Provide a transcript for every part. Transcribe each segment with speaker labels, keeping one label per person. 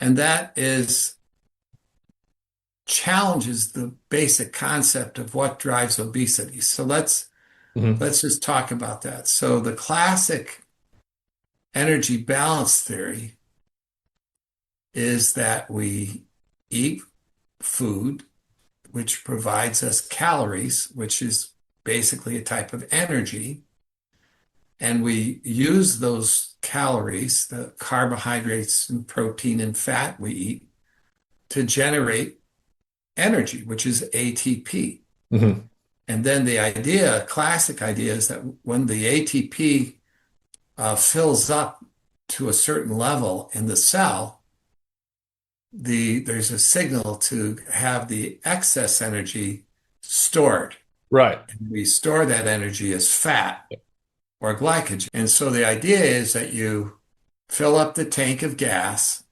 Speaker 1: And that is challenges the basic concept of what drives obesity. So
Speaker 2: Hmm.
Speaker 1: let's just talk about that. So the classic energy balance theory is that we eat food which provides us calories, which is basically a type of energy, and we use those calories, the carbohydrates and protein and fat we eat, to generate energy, which is ATP.
Speaker 2: Hmm.
Speaker 1: And then the idea, classic idea, is that when the ATP fills up to a certain level in the cell, there's a signal to have the excess energy stored.
Speaker 2: Right.
Speaker 1: And we store that energy as fat or glycogen. And so the idea is that you fill up the tank of gas,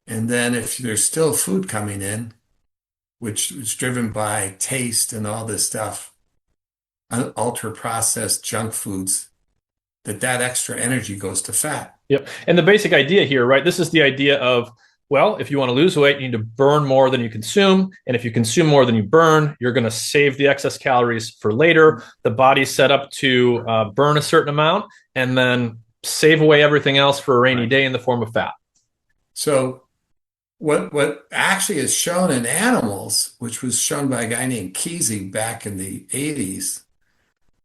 Speaker 1: and then if there's still food coming in, which is driven by taste and all this stuff, ultra processed junk foods, that extra energy goes to fat.
Speaker 2: Yep. And the basic idea here, right? This is the idea of, well, if you want to lose weight, you need to burn more than you consume. And if you consume more than you burn, you're going to save the excess calories for later. The body's set up to burn a certain amount and then save away everything else for a rainy
Speaker 1: Right.
Speaker 2: day in the form of fat.
Speaker 1: So what actually is shown in animals, which was shown by a guy named Kesey back in the 80s,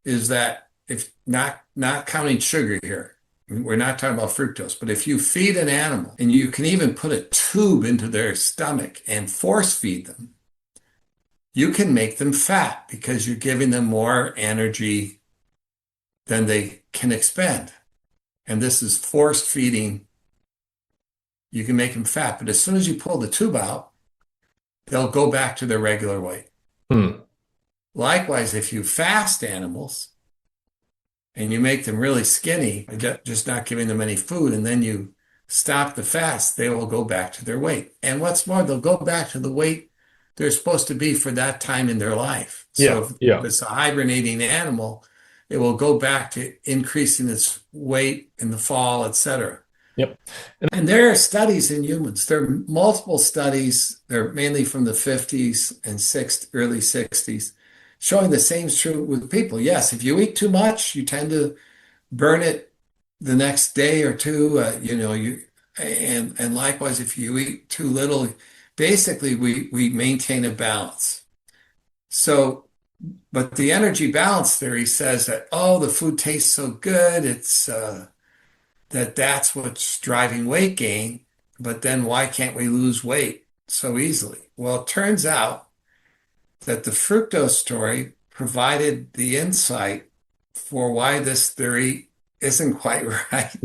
Speaker 1: is that if not counting sugar here, we're not talking about fructose, but if you feed an animal and you can even put a tube into their stomach and force feed them, you can make them fat because you're giving them more energy than they can expend. And this is forced feeding. You can make them fat, but as soon as you pull the tube out, they'll go back to their regular weight.
Speaker 2: Hmm.
Speaker 1: Likewise, if you fast animals, and you make them really skinny, just not giving them any food, and then you stop the fast, they will go back to their weight. And what's more, they'll go back to the weight they're supposed to be for that time in their life. So
Speaker 2: Yeah.
Speaker 1: if
Speaker 2: Yeah.
Speaker 1: it's a hibernating animal, it will go back to increasing its weight in the fall, etc.
Speaker 2: Yep.
Speaker 1: And there are studies in humans. There are multiple studies. They're mainly from the 50s and early 60s, showing the same is true with people. Yes, if you eat too much, you tend to burn it the next day or two. And likewise, if you eat too little, basically we maintain a balance. So, but the energy balance theory says that, oh, the food tastes so good, it's that's what's driving weight gain. But then why can't we lose weight so easily? Well, it turns out that the fructose story provided the insight for why this theory isn't quite right.